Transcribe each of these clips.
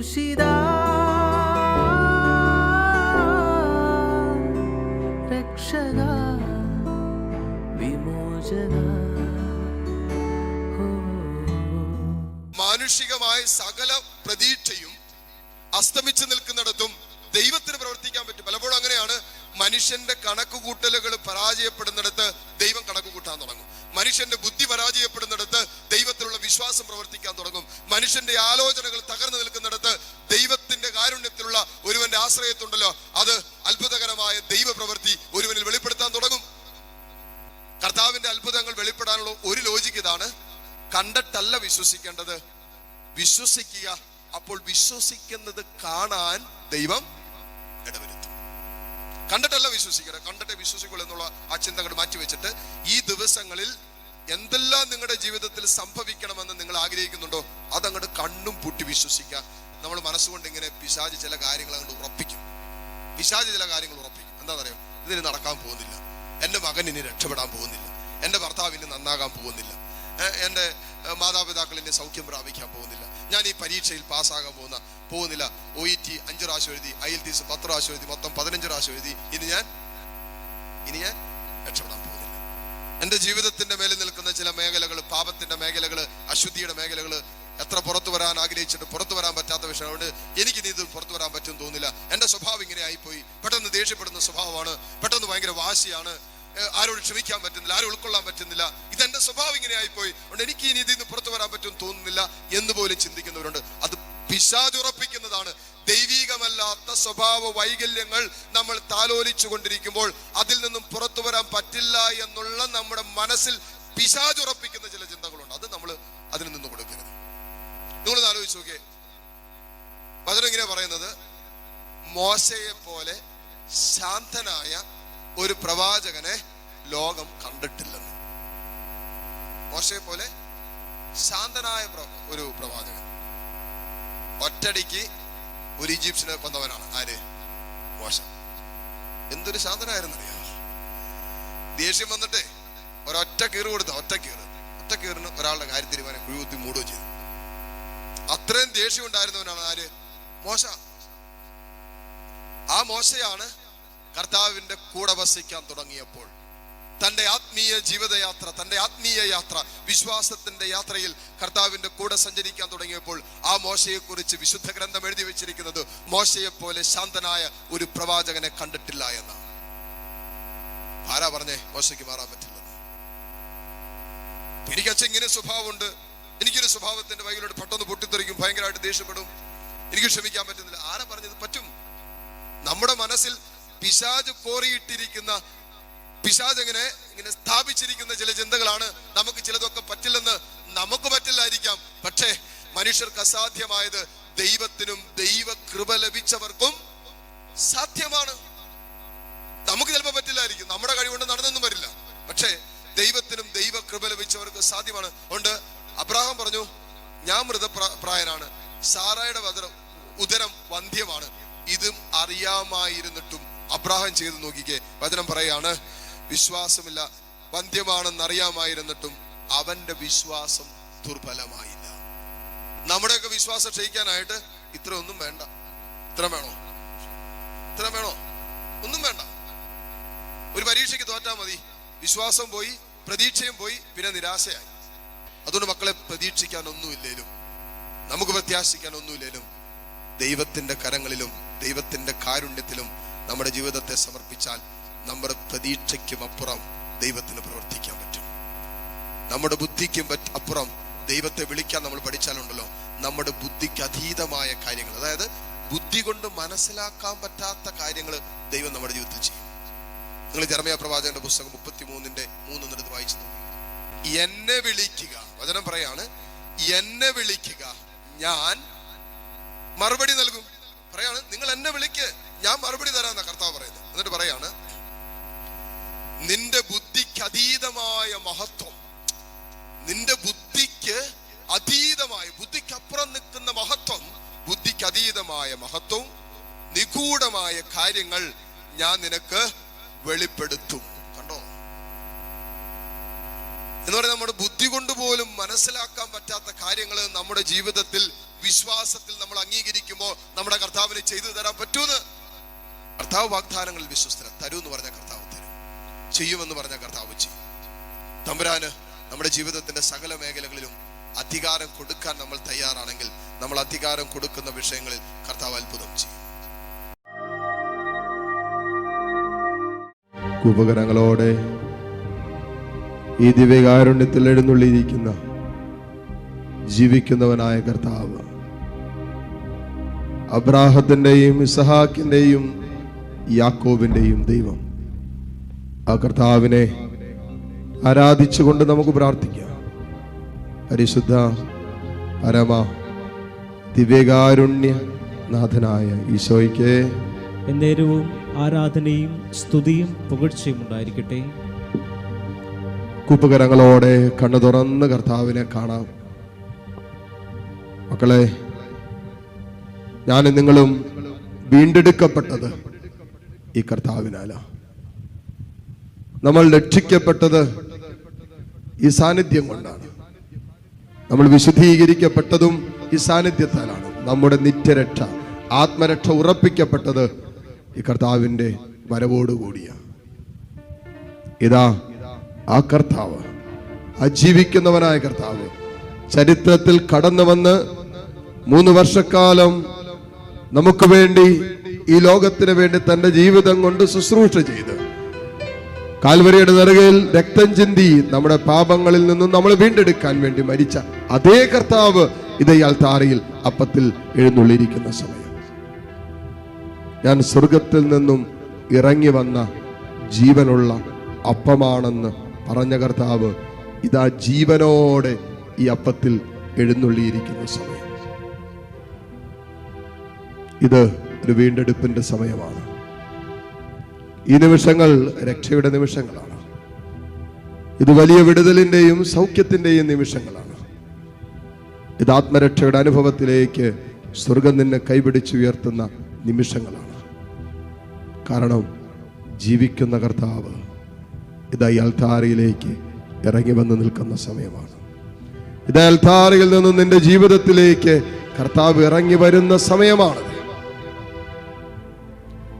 ക്രൂശിത രക്ഷക വിമോചന. മാനുഷികമായ സകല പ്രതീക്ഷയും അസ്തമിച്ചു നിൽക്കുന്നിടത്തും ദൈവത്തിന് പ്രവർത്തിക്കാൻ പറ്റും. പലപ്പോഴും അങ്ങനെയാണ്. മനുഷ്യന്റെ കണക്കുകൂട്ടലുകൾ പരാജയപ്പെടുന്നിടത്ത് ദൈവം കണക്ക് കൂട്ടാൻ തുടങ്ങും. മനുഷ്യന്റെ ബുദ്ധി പരാജയപ്പെടുന്നിടത്ത് ദൈവത്തിലുള്ള വിശ്വാസം പ്രവർത്തിക്കാൻ തുടങ്ങും. മനുഷ്യന്റെ ആലോചനകൾ തകർന്നു നിൽക്കുന്നിടത്ത് ദൈവത്തിന്റെ കാരുണ്യത്തിലുള്ള ഒരുവന്റെ ആശ്രയത്തുണ്ടല്ലോ, അത് അത്ഭുതകരമായ ദൈവ പ്രവൃത്തി ഒരുവനിൽ വെളിപ്പെടുത്താൻ തുടങ്ങും. കർത്താവിന്റെ അത്ഭുതങ്ങൾ വെളിപ്പെടാനുള്ള ഒരു ലോജിക്ക് ഇതാണ്: കണ്ടിട്ടല്ല വിശ്വസിക്കേണ്ടത്, വിശ്വസിക്കുക. അപ്പോൾ വിശ്വസിക്കുന്നത് കാണാൻ ദൈവം ഇടവരുത്തും. കണ്ടിട്ടല്ല വിശ്വസിക്കണം, കണ്ടിട്ടേ വിശ്വസിക്കുള്ളൂ എന്നുള്ള ആ ചിന്തകൾ മാറ്റിവെച്ചിട്ട് ഈ ദിവസങ്ങളിൽ എന്തെല്ലാം നിങ്ങളുടെ ജീവിതത്തിൽ സംഭവിക്കണമെന്ന് നിങ്ങൾ ആഗ്രഹിക്കുന്നുണ്ടോ അതങ്ങോട്ട് കണ്ണും പൂട്ടി വിശ്വസിക്കുക. നമ്മൾ മനസ്സുകൊണ്ട് ഇങ്ങനെ പിശാച് ചില കാര്യങ്ങൾ അങ്ങോട്ട് ഉറപ്പിക്കും. എന്താണെന്നറിയാം? ഇതിന് നടക്കാൻ പോകുന്നില്ല, എൻ്റെ മകൻ ഇനി രക്ഷപ്പെടാൻ പോകുന്നില്ല, എൻ്റെ ഭർത്താവ് ഇനി നന്നാകാൻ പോകുന്നില്ല, എൻ്റെ മാതാപിതാക്കൾ ഇനി സൗഖ്യം പ്രാപിക്കാൻ പോകുന്നില്ല, ഞാൻ ഈ പരീക്ഷയിൽ പാസ്സാകാൻ പോകുന്നില്ല, OET 5 പ്രാവശ്യം എഴുതി, IELTS 10 പ്രാവശ്യം എഴുതി, മൊത്തം 15 പ്രാവശ്യം എഴുതി, ഇനി ഞാൻ രക്ഷപ്പെടാൻ പോകുന്നില്ല. എൻ്റെ ജീവിതത്തിന്റെ മേലിൽ നിൽക്കുന്ന ചില മേഖലകൾ, പാപത്തിന്റെ മേഖലകൾ, അശുദ്ധിയുടെ മേഖലകൾ, എത്ര പുറത്തു വരാൻ ആഗ്രഹിച്ചിട്ട് പുറത്തു വരാൻ പറ്റാത്ത വിഷയമുണ്ട്. എനിക്ക് ഇത് പുറത്തു വരാൻ പറ്റും തോന്നില്ല. എൻ്റെ സ്വഭാവം ഇങ്ങനെ ആയിപ്പോയി, പെട്ടെന്ന് ദേഷ്യപ്പെടുന്ന സ്വഭാവമാണ്, പെട്ടെന്ന് ഭയങ്കര വാശിയാണ്, ആരോട് ക്ഷമിക്കാൻ പറ്റുന്നില്ല, ആരും ഉൾക്കൊള്ളാൻ പറ്റുന്നില്ല, ഇതെന്റെ സ്വഭാവം ഇങ്ങനെ ആയിപ്പോയി, അതുകൊണ്ട് എനിക്ക് ഇനി ഇതിൽ നിന്ന് പുറത്തു വരാൻ പറ്റും തോന്നുന്നില്ല എന്ന് പോലും ചിന്തിക്കുന്നവരുണ്ട്. അത് പിശാചുറപ്പിക്കുന്നതാണ്. ദൈവികമല്ലാത്ത സ്വഭാവ വൈകല്യങ്ങൾ നമ്മൾ താലോലിച്ചു കൊണ്ടിരിക്കുമ്പോൾ അതിൽ നിന്നും പുറത്തു വരാൻ പറ്റില്ല എന്നുള്ള നമ്മുടെ മനസ്സിൽ പിശാചുറപ്പിക്കുന്ന ചില ചിന്തകളുണ്ട്. അത് നമ്മൾ അതിൽ നിന്ന് കൊടുക്കരുത്. നിങ്ങളൊന്ന് ആലോചിച്ച് നോക്കേ, വചനം ഇങ്ങനെ പറയുന്നത്, മോശയെ പോലെ ശാന്തനായ ഒരു പ്രവാചകനെ ലോകം കണ്ടിട്ടില്ലെന്ന്. മോശയെ പോലെ ശാന്തനായ ഒരു പ്രവാചകൻ. ഒറ്റടിക്ക് ഒരു ഈജിപ്ഷ്യനെ കൊന്നവനാണ് ആര്? മോശ. എന്തൊരു ശാന്തനായിരുന്നറിയാം. ദേഷ്യം വന്നിട്ടേ ഒരൊറ്റ കീറ് കൊടുത്ത, ഒറ്റ കീറിന് ഒരാളുടെ കാര്യം തീരുമാനം കുഴികുത്തി മൂടുകയും ചെയ്തു. അത്രയും ദേഷ്യം ഉണ്ടായിരുന്നവനാണ് ആര്? മോശ. ആ മോശയാണ് കർത്താവിന്റെ കൂടെ വസിക്കാൻ തുടങ്ങിയപ്പോൾ, തന്റെ ആത്മീയ ജീവിതയാത്ര, തന്റെ ആത്മീയ യാത്ര, വിശ്വാസത്തിന്റെ യാത്രയിൽ കർത്താവിന്റെ കൂടെ സഞ്ചരിക്കാൻ തുടങ്ങിയപ്പോൾ ആ മോശയെ കുറിച്ച് വിശുദ്ധ ഗ്രന്ഥം എഴുതി വെച്ചിരിക്കുന്നത് മോശയെ പോലെ ശാന്തനായ ഒരു പ്രവാചകനെ കണ്ടിട്ടില്ല എന്നാണ്. ആരാ പറഞ്ഞേ മോശയ്ക്ക് മാറാൻ പറ്റില്ലെന്ന്? എനിക്കച്ഛൻ ഇങ്ങനെ സ്വഭാവമുണ്ട്, എനിക്കൊരു സ്വഭാവത്തിന്റെ വൈകിലോട്ട് പെട്ടെന്ന് പൊട്ടിത്തെറിക്കും, ഭയങ്കരമായിട്ട് ദേഷ്യപ്പെടും, എനിക്ക് ക്ഷമിക്കാൻ പറ്റുന്നില്ല. ആരാ പറഞ്ഞത്? പറ്റും. നമ്മുടെ മനസ്സിൽ പിശാച് കോറിയിട്ടിരിക്കുന്ന, പിശാച് ഇങ്ങനെ സ്ഥാപിച്ചിരിക്കുന്ന ചില ചിന്തകളാണ്. നമുക്ക് ചിലതൊക്കെ പറ്റില്ലെന്ന് നമുക്ക് പറ്റില്ലായിരിക്കാം, പക്ഷേ മനുഷ്യർക്ക് അസാധ്യമായത് ദൈവത്തിനും ദൈവ കൃപ ലഭിച്ചവർക്കും സാധ്യമാണ്. നമുക്ക് ചിലപ്പോൾ പറ്റില്ലായിരിക്കും, നമ്മുടെ കഴിവുകൊണ്ട് നടന്നൊന്നും വരില്ല, പക്ഷേ ദൈവത്തിനും ദൈവ കൃപ ലഭിച്ചവർക്ക് സാധ്യമാണ്. അതുകൊണ്ട് അബ്രഹാം പറഞ്ഞു, ഞാൻ മൃതപ്രായനാണ്, സാറായുടെ ഉദരം വന്ധ്യമാണ്, ഇതും അറിയാമായിരുന്നിട്ടും അബ്രഹാം ചെയ്തു നോക്കിക്കേ. വചനം പറയാണ്, വിശ്വാസമില്ല, വന്ധ്യമാണെന്നറിയാമായിരുന്നിട്ടും അവന്റെ വിശ്വാസം ദുർബലമായില്ല. നമ്മുടെയൊക്കെ വിശ്വാസം ക്ഷയിക്കാനായിട്ട് ഇത്രയൊന്നും വേണ്ട. ഇത്ര വേണോ? ഒന്നും വേണ്ട. ഒരു പരീക്ഷയ്ക്ക് തോറ്റാൽ മതി, വിശ്വാസം പോയി, പ്രതീക്ഷയും പോയി, പിന്നെ നിരാശയായി. അതുകൊണ്ട് മക്കളെ, പ്രതീക്ഷിക്കാൻ ഒന്നുമില്ലേലും, നമുക്ക് പ്രത്യാശിക്കാൻ ഒന്നുമില്ലേലും, ദൈവത്തിന്റെ കരങ്ങളിലും ദൈവത്തിന്റെ കാരുണ്യത്തിലും നമ്മുടെ ജീവിതത്തെ സമർപ്പിച്ചാൽ നമ്മുടെ പ്രതീക്ഷയ്ക്കും അപ്പുറം ദൈവത്തിന് പ്രവർത്തിക്കാൻ പറ്റും. നമ്മുടെ ബുദ്ധിക്കും അപ്പുറം ദൈവത്തെ വിളിക്കാൻ നമ്മൾ പഠിച്ചാലുണ്ടല്ലോ, നമ്മുടെ ബുദ്ധിക്ക് അതീതമായ കാര്യങ്ങൾ, അതായത് ബുദ്ധി കൊണ്ട് മനസ്സിലാക്കാൻ പറ്റാത്ത കാര്യങ്ങൾ ദൈവം നമ്മുടെ ജീവിതത്തിൽ ചെയ്യും. നിങ്ങൾ ജെറമ്യാ പ്രവാചകന്റെ പുസ്തകം 33:3 വായിച്ചു നോക്കി. എന്നെ വിളിക്കുക, വചനം പറയാണ്, എന്നെ വിളിക്കുക, ഞാൻ മറുപടി നൽകും. പറയാണ്, നിങ്ങൾ എന്നെ വിളിക്ക്, ഞാൻ മറുപടി തരാമെന്നാ കർത്താവ് പറയുന്നത്. എന്നിട്ട് പറയാണ്, നിന്റെ ബുദ്ധിക്ക് അതീതമായ മഹത്വം, നിന്റെ ബുദ്ധിക്ക് അതീതമായ, ബുദ്ധിക്കപ്പുറം നിൽക്കുന്ന മഹത്വം, ബുദ്ധിക്ക് അതീതമായ മഹത്വവും നിഗൂഢമായ കാര്യങ്ങൾ ഞാൻ നിനക്ക് വെളിപ്പെടുത്തും. കണ്ടോ? എന്ന് പറഞ്ഞാൽ നമ്മുടെ ബുദ്ധി കൊണ്ട് പോലും മനസ്സിലാക്കാൻ പറ്റാത്ത കാര്യങ്ങൾ നമ്മുടെ ജീവിതത്തിൽ വിശ്വാസത്തിൽ നമ്മൾ അംഗീകരിക്കുമ്പോൾ നമ്മുടെ കർത്താവിന് ചെയ്തു തരാൻ പറ്റൂന്ന്. കർത്താവ് വാഗ്ദാനങ്ങളിൽ വിശ്വസ്തൻ. തരൂ എന്ന് പറഞ്ഞ കർത്താവ് തരും, ചെയ്യുമെന്ന് പറഞ്ഞ കർത്താവ് ചെയ്യും. തമ്പുരാന് നമ്മുടെ ജീവിതത്തിന്റെ സകല മേഖലകളിലും അധികാരം കൊടുക്കാൻ നമ്മൾ തയ്യാറാണെങ്കിൽ, നമ്മൾ അധികാരം കൊടുക്കുന്ന വിഷയങ്ങളിൽ കർത്താവ് അത്ഭുതം ചെയ്യും. ഉപകരണങ്ങളോടെ ഈ ദിവ്യകാരുണ്യത്തിൽ എഴുന്നള്ളിയിരിക്കുന്ന ജീവിക്കുന്നവനായ കർത്താവ്, അബ്രാഹത്തിന്റെയും ഇസഹാക്കിന്റെയും യാക്കോബിന്റെയും ദൈവം, ആ കർത്താവിനെ ആരാധിച്ചുകൊണ്ട് നമുക്ക് പ്രാർത്ഥിക്കാം. പരിശുദ്ധ പരമ ദിവ്യകാരുണ്യ നാഥനായ ഈശോയ്ക്ക് എന്നേരവും ആരാധനയും സ്തുതിയും പുകഴ്ചയും ഉണ്ടായിരിക്കട്ടെ. കൂപ്പുകരങ്ങളോടെ കണ്ണു തുറന്ന് കർത്താവിനെ കാണാം. മക്കളെ, ഞാനും നിങ്ങളും വീണ്ടെടുക്കപ്പെട്ടത് ഈ കർത്താവിനാല. നമ്മൾ രക്ഷിക്കപ്പെട്ടത് ഈ സാന്നിധ്യം കൊണ്ടാണ്. നമ്മൾ വിശുദ്ധീകരിക്കപ്പെട്ടതും ഈ സാന്നിധ്യത്താലാണ്. നമ്മുടെ നിത്യരക്ഷ, ആത്മരക്ഷ ഉറപ്പിക്കപ്പെട്ടത് ഈ കർത്താവിന്റെ വരവോടുകൂടിയാണ്. ഇതാ ആ കർത്താവ്, ആ ജീവിക്കുന്നവനായ കർത്താവ് ചരിത്രത്തിൽ കടന്നു വന്ന് 3 വർഷക്കാലം നമുക്ക് വേണ്ടി, ഈ ലോകത്തിന് വേണ്ടി തന്റെ ജീവിതം കൊണ്ട് ശുശ്രൂഷ ചെയ്ത് കാൽവരിയുടെ നെറുകയിൽ രക്തം ചിന്തി നമ്മുടെ പാപങ്ങളിൽ നിന്നും നമ്മൾ വീണ്ടെടുക്കാൻ വേണ്ടി മരിച്ച അതേ കർത്താവ് ഇതേ അൾത്താരയിൽ അപ്പത്തിൽ എഴുന്നള്ളിയിരിക്കുന്ന സമയം, ഞാൻ സ്വർഗത്തിൽ നിന്നും ഇറങ്ങി വന്ന ജീവനുള്ള അപ്പമാണെന്ന് പറഞ്ഞ കർത്താവ് ഇതാ ജീവനോടെ ഈ അപ്പത്തിൽ എഴുന്നള്ളിയിരിക്കുന്ന സമയം. ഇത് ഒരു വീണ്ടെടുപ്പിന്റെ സമയമാണ്. ഈ നിമിഷങ്ങൾ രക്ഷയുടെ നിമിഷങ്ങളാണ്. ഇത് വലിയ വിടുതലിന്റെയും സൗഖ്യത്തിന്റെയും നിമിഷങ്ങളാണ്. ഇത് ആത്മരക്ഷയുടെ അനുഭവത്തിലേക്ക് സ്വർഗം നിന്നെ കൈപിടിച്ചുയർത്തുന്ന നിമിഷങ്ങളാണ്. കാരണം ജീവിക്കുന്ന കർത്താവ് ഇതാ ഈ അൾത്താരയിലേക്ക് ഇറങ്ങി വന്ന് നിൽക്കുന്ന സമയമാണ്. ഇതാ അൾത്താരയിൽ നിന്നും നിന്റെ ജീവിതത്തിലേക്ക് കർത്താവ് ഇറങ്ങി വരുന്ന സമയമാണ്.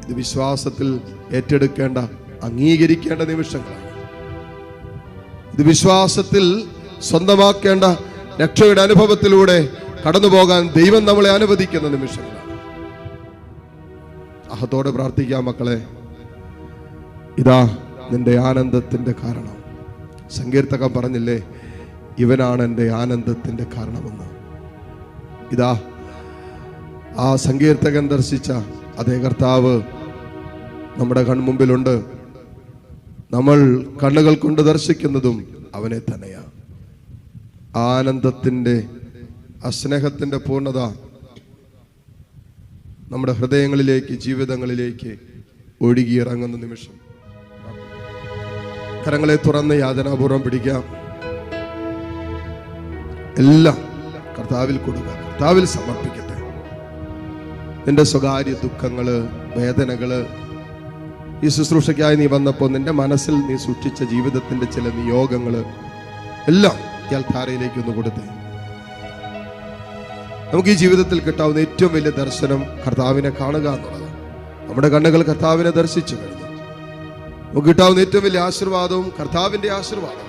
ഇത് വിശ്വാസത്തിൽ ഏറ്റെടുക്കേണ്ട, അംഗീകരിക്കേണ്ട നിമിഷങ്ങളാണ്. ഇത് വിശ്വാസത്തിൽ സ്വന്തമാക്കേണ്ട, രക്ഷയുടെ അനുഭവത്തിലൂടെ കടന്നു പോകാൻ ദൈവം നമ്മളെ അനുവദിക്കുന്ന നിമിഷങ്ങളാണ്. അഹത്തോടെ പ്രാർത്ഥിക്കാം മക്കളെ. ഇതാ നിന്റെ ആനന്ദത്തിന്റെ കാരണം. സങ്കീർത്തകൻ പറഞ്ഞില്ലേ, ഇവനാണ് എൻ്റെ ആനന്ദത്തിന്റെ കാരണമെന്ന്. ഇതാ ആ സങ്കീർത്തകൻ ദർശിച്ച അതേ കർത്താവ് നമ്മുടെ കൺമുമ്പിലുണ്ട്. നമ്മൾ കണ്ണുകൾ കൊണ്ട് ദർശിക്കുന്നതും അവനെ തന്നെയാ. ആനന്ദത്തിന്റെ, ആ സ്നേഹത്തിന്റെ പൂർണ്ണത നമ്മുടെ ഹൃദയങ്ങളിലേക്ക്, ജീവിതങ്ങളിലേക്ക് ഒഴുകിയിറങ്ങുന്ന നിമിഷം. കരങ്ങളെ തുറന്ന് യാതനാപൂർവം പിടിക്കാം. എല്ലാം കർത്താവിൽ കൊടുക്കുക, കർത്താവിൽ സമർപ്പിക്കട്ടെ. നിന്റെ സ്വകാര്യ ദുഃഖങ്ങള്, വേദനകള്, ഈ ശുശ്രൂഷയ്ക്കായി നീ വന്നപ്പോൾ നിന്റെ മനസ്സിൽ നീ സൂക്ഷിച്ച ജീവിതത്തിന്റെ ചില നിയോഗങ്ങള് എല്ലാം ഇയാൾ ധാരയിലേക്ക് ഒന്ന് കൊടുത്തേ. നമുക്ക് ഈ ജീവിതത്തിൽ കിട്ടാവുന്ന ഏറ്റവും വലിയ ദർശനം കർത്താവിനെ കാണുക എന്നുള്ളതാണ്. നമ്മുടെ കണ്ണുകൾ കർത്താവിനെ ദർശിച്ചു കഴിഞ്ഞു. നമുക്ക് കിട്ടാവുന്ന ഏറ്റവും വലിയ ആശീർവാദവും കർത്താവിന്റെ ആശീർവാദം.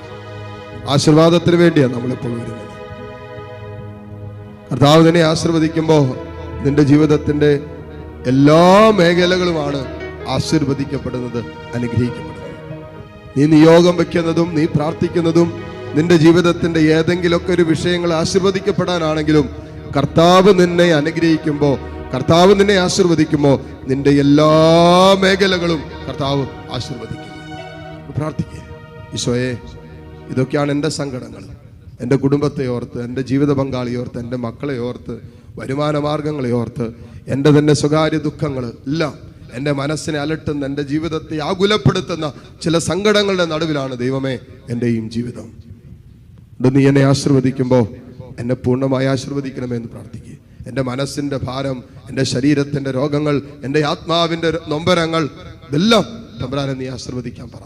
ആശീർവാദത്തിന് വേണ്ടിയാണ് നമ്മളിപ്പോൾ വരുന്നത്. കർത്താവ് നിന്നെ ആശീർവദിക്കുമ്പോൾ നിന്റെ ജീവിതത്തിന്റെ എല്ലാ മേഖലകളുമാണ് ആശീർവദിക്കപ്പെടുന്നത്, അനുഗ്രഹിക്കപ്പെടുന്നത്. നീ നിയോഗം വെക്കുന്നതും നീ പ്രാർത്ഥിക്കുന്നതും നിന്റെ ജീവിതത്തിന്റെ ഏതെങ്കിലുമൊക്കെ ഒരു വിഷയങ്ങൾ ആശീർവദിക്കപ്പെടാനാണെങ്കിലും കർത്താവ് നിന്നെ അനുഗ്രഹിക്കുമ്പോൾ, കർത്താവ് നിന്നെ ആശീർവദിക്കുമ്പോൾ നിന്റെ എല്ലാ മേഖലകളും കർത്താവ് ആശീർവദിക്കും. പ്രാർത്ഥിക്കുക, ഈശോയെ, ഇതൊക്കെയാണ് എൻ്റെ സങ്കടങ്ങൾ. എൻ്റെ കുടുംബത്തെ ഓർത്ത്, എൻ്റെ ജീവിത പങ്കാളിയെ ഓർത്ത്, എൻ്റെ മക്കളെ ഓർത്ത്, വരുമാന മാർഗങ്ങളെ ഓർത്ത്, എൻ്റെ തന്നെ സ്വകാര്യ ദുഃഖങ്ങൾ എല്ലാം എൻ്റെ മനസ്സിനെ അലട്ടുന്ന, എൻ്റെ ജീവിതത്തെ ആകുലപ്പെടുത്തുന്ന ചില സങ്കടങ്ങളുടെ നടുവിലാണ് ദൈവമേ എൻ്റെയും ജീവിതം. നീ എന്നെ ആശീർവദിക്കുമ്പോൾ എന്നെ പൂർണ്ണമായി ആശീർവദിക്കണമെന്ന് പ്രാർത്ഥിക്കുക. എൻ്റെ മനസ്സിൻ്റെ ഭാരം, എൻ്റെ ശരീരത്തിൻ്റെ രോഗങ്ങൾ, എൻ്റെ ആത്മാവിൻ്റെ നൊമ്പരങ്ങൾ ഇതെല്ലാം തമ്പുരാനെ നീ ആശീർവദിക്കാൻ പറ.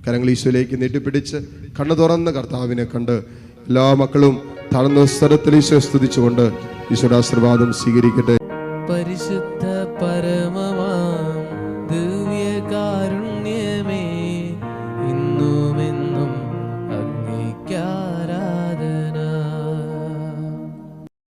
കരങ്ങൾ ഈശോയിലേക്ക് നീട്ടിപ്പിടിച്ച് കണ്ണു തുറന്ന് കർത്താവിനെ കണ്ട് എല്ലാ മക്കളും താഴ്ന്ന സ്വരത്തിൽ ഈശോ സ്തുതിച്ചുകൊണ്ട് ഈശോയുടെ ആശീർവാദം സ്വീകരിക്കട്ടെ. പരിശുദ്ധ പരമ